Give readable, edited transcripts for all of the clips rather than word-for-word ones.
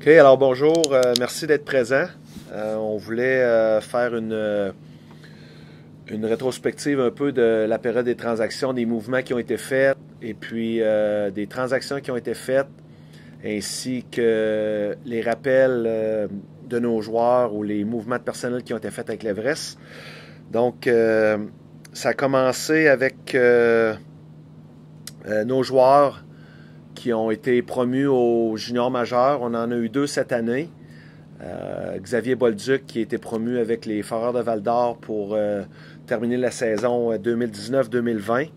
OK, alors bonjour, merci d'être présent. On voulait faire une rétrospective un peu de la période des transactions, des mouvements qui ont été faits et puis des transactions qui ont été faites, ainsi que les rappels de nos joueurs ou les mouvements de personnel qui ont été faits avec l'Everest. Donc, ça a commencé avec nos joueurs qui ont été promus au junior majeur. On en a eu deux cette année. Xavier Bolduc qui a été promu avec les Foreurs de Val-d'Or pour terminer la saison 2019-2020.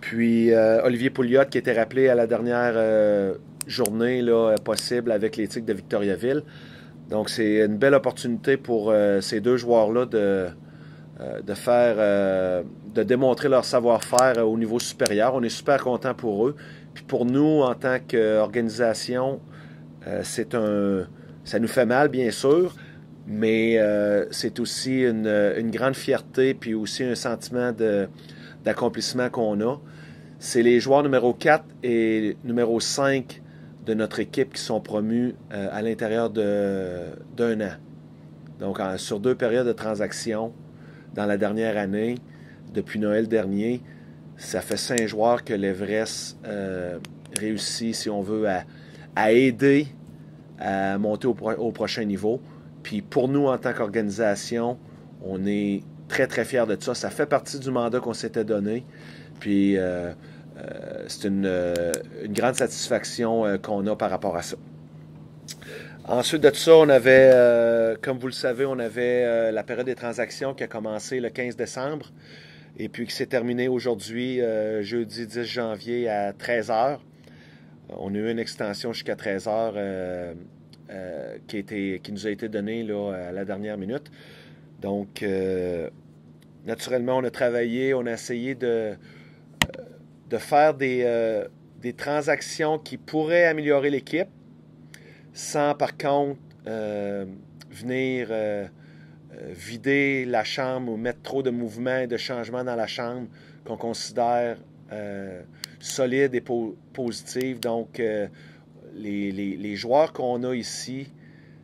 Puis Olivier Pouliot qui a été rappelé à la dernière journée là, possible avec les Tigres de Victoriaville. Donc c'est une belle opportunité pour ces deux joueurs-là de démontrer leur savoir-faire au niveau supérieur. On est super content pour eux. Puis pour nous, en tant qu'organisation, ça nous fait mal, bien sûr, mais c'est aussi une grande fierté puis aussi un sentiment d'accomplissement qu'on a. C'est les joueurs numéro 4 et numéro 5 de notre équipe qui sont promus à l'intérieur d'un an. Donc, sur deux périodes de transaction dans la dernière année, depuis Noël dernier, ça fait 5 joueurs que l'Everest réussit, si on veut, à aider à monter au prochain niveau. Puis pour nous, en tant qu'organisation, on est très, très fiers de ça. Ça fait partie du mandat qu'on s'était donné. Puis c'est une grande satisfaction qu'on a par rapport à ça. Ensuite de ça, on avait, comme vous le savez, on avait la période des transactions qui a commencé le 15 décembre et puis qui s'est terminée aujourd'hui, jeudi 10 janvier à 13 heures. On a eu une extension jusqu'à 13 heures qui nous a été donnée là, à la dernière minute. Donc, naturellement, on a travaillé, on a essayé de faire des transactions qui pourraient améliorer l'équipe, sans par contre venir vider la chambre ou mettre trop de mouvements et de changements dans la chambre qu'on considère solide et positive. Donc, les joueurs qu'on a ici,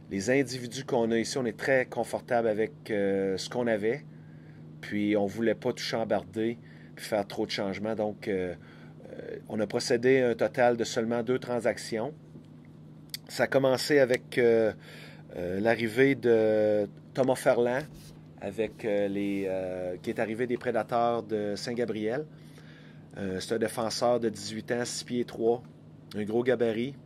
les individus qu'on a ici, on est très confortable avec ce qu'on avait. Puis, on ne voulait pas tout chambarder puis faire trop de changements. Donc, on a procédé à un total de seulement 2 transactions. Ça a commencé avec l'arrivée de Thomas Ferland, avec qui est arrivé des Prédateurs de Saint-Gabriel. C'est un défenseur de 18 ans, 6 pieds 3, un gros gabarit.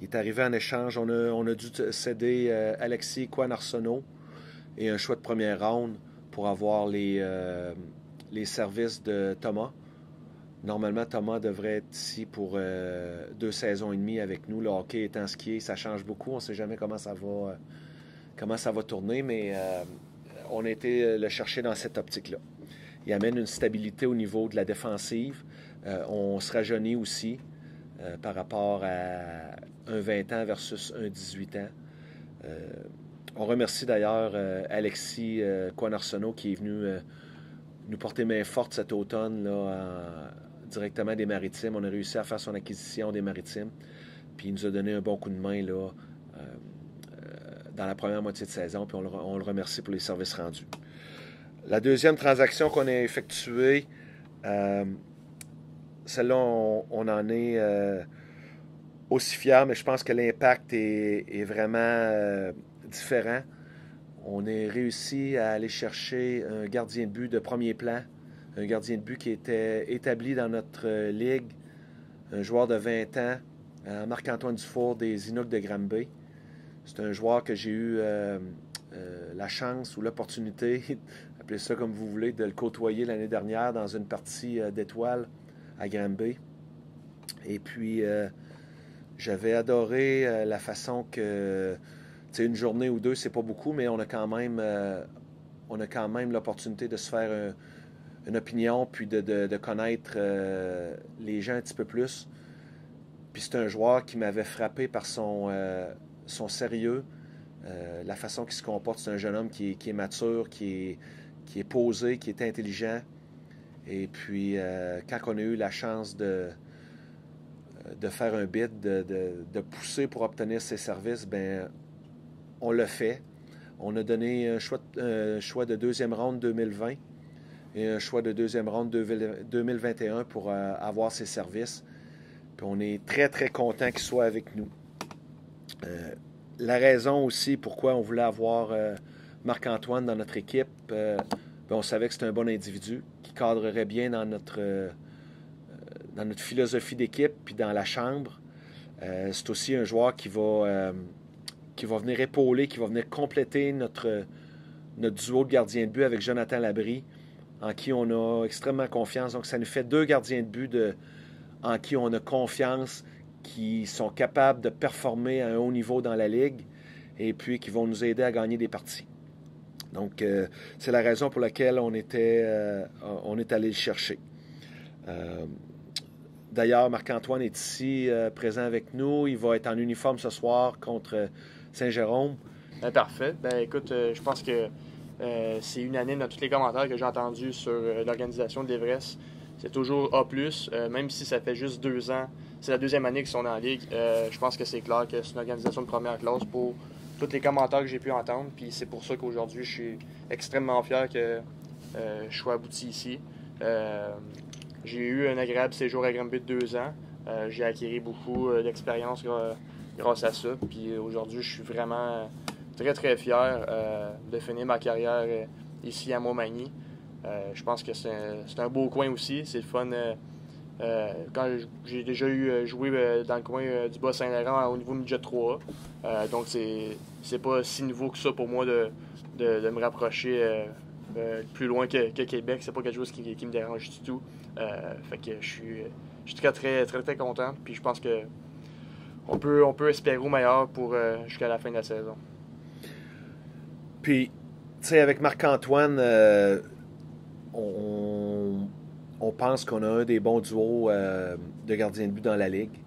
Il est arrivé en échange. On a dû céder Alexis Kouan-Arsenault et un choix de première ronde pour avoir les services de Thomas. Normalement, Thomas devrait être ici pour 2 saisons et demie avec nous. Le hockey étant ce qui est, ça change beaucoup. On ne sait jamais comment ça va tourner, mais on a été le chercher dans cette optique-là. Il amène une stabilité au niveau de la défensive. On se rajeunit aussi par rapport à un 20 ans versus un 18 ans. On remercie d'ailleurs Alexis Kouan-Arsenault qui est venu nous porter main forte cet automne là, directement des Maritimes. On a réussi à faire son acquisition des Maritimes. Puis il nous a donné un bon coup de main là, dans la première moitié de saison. Puis on le remercie pour les services rendus. La deuxième transaction qu'on a effectuée, celle-là, on en est aussi fiers, mais je pense que l'impact est vraiment différent. On a réussi à aller chercher un gardien de but de premier plan, un gardien de but qui était établi dans notre ligue, un joueur de 20 ans, Marc-Antoine Dufour des Inuks de Granby. C'est un joueur que j'ai eu la chance ou l'opportunité, appelez ça comme vous voulez, de le côtoyer l'année dernière dans une partie d'étoiles à Granby. Et puis, j'avais adoré la façon que, tu sais, une journée ou deux, c'est pas beaucoup, mais on a quand même l'opportunité de se faire une opinion, puis de connaître les gens un petit peu plus. Puis c'est un joueur qui m'avait frappé par son sérieux, la façon qu'il se comporte. C'est un jeune homme qui est mature, qui est posé, qui est intelligent. Et puis, quand on a eu la chance de faire un bid, de pousser pour obtenir ces services, ben on le fait. On a donné un choix de deuxième ronde 2020 et un choix de deuxième ronde 2021 pour avoir ces services. Puis on est très, très content qu'ils soient avec nous. La raison aussi pourquoi on voulait avoir Marc-Antoine dans notre équipe, ben on savait que c'était un bon individu qui cadrerait bien dans notre philosophie d'équipe puis dans la chambre. C'est aussi un joueur qui va venir épauler, qui va venir compléter notre duo de gardiens de but avec Jonathan Labrie, en qui on a extrêmement confiance. Donc, ça nous fait 2 gardiens de but en qui on a confiance, qui sont capables de performer à un haut niveau dans la Ligue et puis qui vont nous aider à gagner des parties. Donc, c'est la raison pour laquelle on est allé le chercher. D'ailleurs, Marc-Antoine est ici, présent avec nous. Il va être en uniforme ce soir contre Saint-Jérôme. Parfait. Écoute, je pense que c'est unanime dans tous les commentaires que j'ai entendus sur l'organisation de l'Everest. C'est toujours A+, même si ça fait juste 2 ans. C'est la 2e année qu'ils sont dans la Ligue. Je pense que c'est clair que c'est une organisation de première classe pour tous les commentaires que j'ai pu entendre. Puis c'est pour ça qu'aujourd'hui, je suis extrêmement fier que je sois abouti ici. J'ai eu un agréable séjour à Granby de 2 ans. J'ai acquis beaucoup d'expérience grâce à ça. Puis aujourd'hui, je suis vraiment très, très fier de finir ma carrière ici à Montmagny. Je pense que c'est un beau coin aussi. C'est le fun. Quand j'ai déjà joué dans le coin du Bas-Saint-Laurent au niveau midget 3A. Donc, c'est pas si nouveau que ça pour moi de me rapprocher plus loin que Québec. C'est pas quelque chose qui me dérange du tout. Fait que je suis très, très, très, très content. Puis je pense que on peut espérer au meilleur pour jusqu'à la fin de la saison. Puis, tu sais, avec Marc-Antoine, on pense qu'on a un des bons duos de gardiens de but dans la Ligue.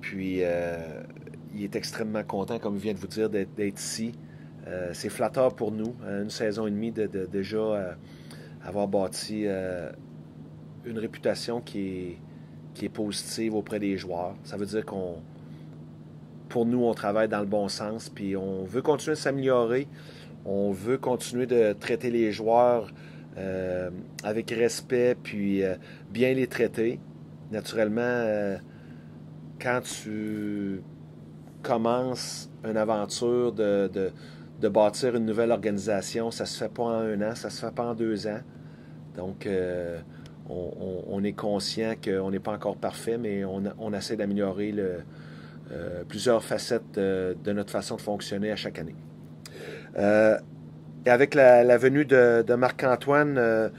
Puis, il est extrêmement content, comme il vient de vous dire, d'être ici. C'est flatteur pour nous, une saison et demie de déjà avoir bâti une réputation qui est positive auprès des joueurs. Ça veut dire pour nous, on travaille dans le bon sens, puis on veut continuer de s'améliorer. On veut continuer de traiter les joueurs avec respect, puis bien les traiter. Naturellement, quand tu commences une aventure de bâtir une nouvelle organisation, ça se fait pas en 1 an, ça se fait pas en 2 ans. Donc, on est conscient qu'on n'est pas encore parfait, mais on essaie d'améliorer plusieurs facettes de notre façon de fonctionner à chaque année. Et avec la venue de Marc-Antoine,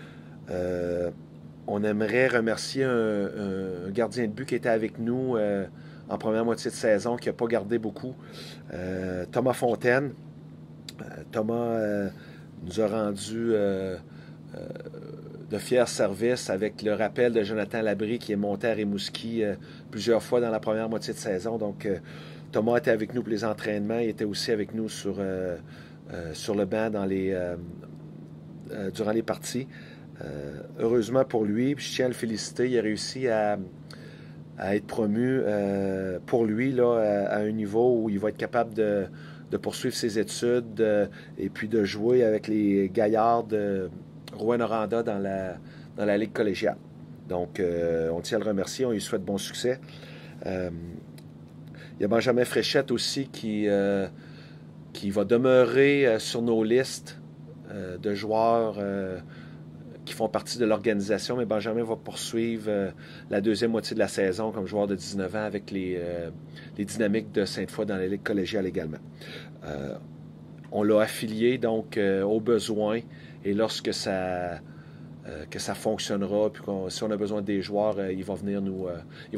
on aimerait remercier un gardien de but qui était avec nous en première moitié de saison, qui n'a pas gardé beaucoup, Thomas Fontaine. Thomas nous a rendu de fiers services avec le rappel de Jonathan Labrie qui est monté à Rimouski plusieurs fois dans la première moitié de saison. Donc, Thomas était avec nous pour les entraînements. Il était aussi avec nous sur le banc durant les parties. Heureusement pour lui, puis je tiens à le féliciter, il a réussi à être promu pour lui là, à un niveau où il va être capable de poursuivre ses études et puis de jouer avec les gaillards de Rouyn-Noranda dans la Ligue collégiale. Donc, on tient à le remercier, on lui souhaite bon succès. Il y a Benjamin Fréchette aussi qui va demeurer sur nos listes de joueurs qui font partie de l'organisation, mais Benjamin va poursuivre la deuxième moitié de la saison comme joueur de 19 ans avec les Dynamiques de Sainte-Foy dans la Ligue collégiale également. On l'a affilié donc aux besoins, et lorsque ça fonctionnera, puis si on a besoin des joueurs, il va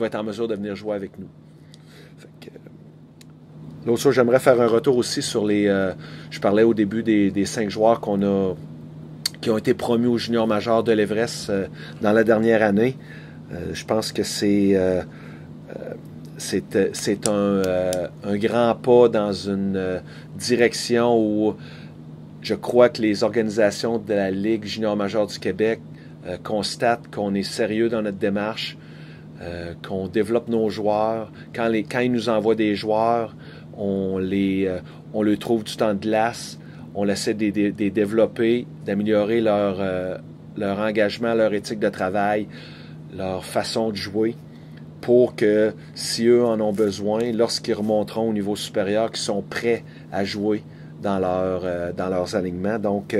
être en mesure de venir jouer avec nous. L'autre chose, j'aimerais faire un retour aussi sur je parlais au début des 5 joueurs qui ont été promus au junior majeur de l'Everest dans la dernière année. Je pense que c'est un grand pas dans une direction où je crois que les organisations de la Ligue junior majeure du Québec constatent qu'on est sérieux dans notre démarche. qu'on développe nos joueurs. Quand ils nous envoient des joueurs, on le trouve du temps de glace, on essaie de les développer, d'améliorer leur engagement, leur éthique de travail, leur façon de jouer, pour que, si eux en ont besoin, lorsqu'ils remonteront au niveau supérieur, qu'ils sont prêts à jouer dans leurs alignements. Donc,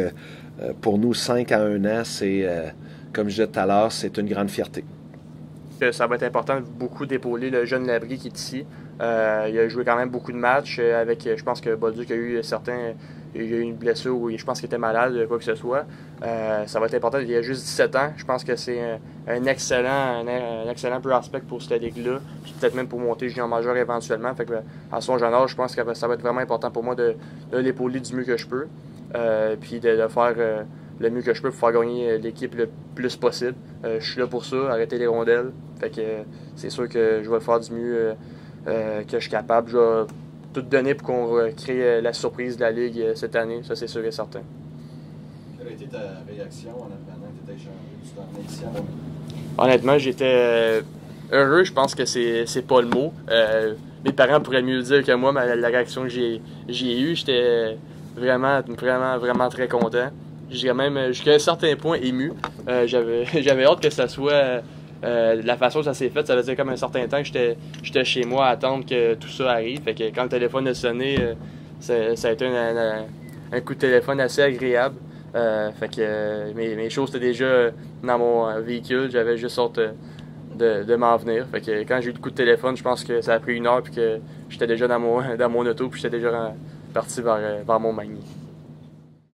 pour nous, 5 à 1 an, c'est, comme je disais tout à l'heure, c'est une grande fierté. Ça va être important beaucoup d'épauler le jeune Labrie qui est ici. Il a joué quand même beaucoup de matchs avec, je pense que Bolduc a eu il a eu une blessure ou je pense qu'il était malade, quoi que ce soit. Ça va être important. Il a juste 17 ans. Je pense que c'est un excellent prospect pour cette ligue-là. Puis peut-être même pour monter junior majeur éventuellement. Fait que, à son jeune âge, je pense que ça va être vraiment important pour moi de l'épauler du mieux que je peux. Puis de faire le mieux que je peux pour faire gagner l'équipe le plus possible. Je suis là pour ça, arrêter les rondelles. Fait que c'est sûr que je vais faire du mieux que je suis capable. Je vais tout donner pour qu'on crée la surprise de la Ligue cette année, ça c'est sûr et certain. Quelle a été ta réaction en apprenant que tu étais échangé du temps ici? Honnêtement, j'étais heureux, je pense que c'est pas le mot. Mes parents pourraient mieux le dire que moi, mais la réaction que j'ai eue, j'étais vraiment très content. J'ai même jusqu'à un certain point ému. J'avais hâte que ça soit la façon que ça s'est fait. Ça faisait comme un certain temps que j'étais chez moi à attendre que tout ça arrive. Fait que quand le téléphone a sonné, ça a été un coup de téléphone assez agréable. Fait que mes choses étaient déjà dans mon véhicule. J'avais juste hâte de m'en venir. Fait que quand j'ai eu le coup de téléphone, je pense que ça a pris 1 heure puis que j'étais déjà dans mon auto puis j'étais déjà parti vers mon Magny.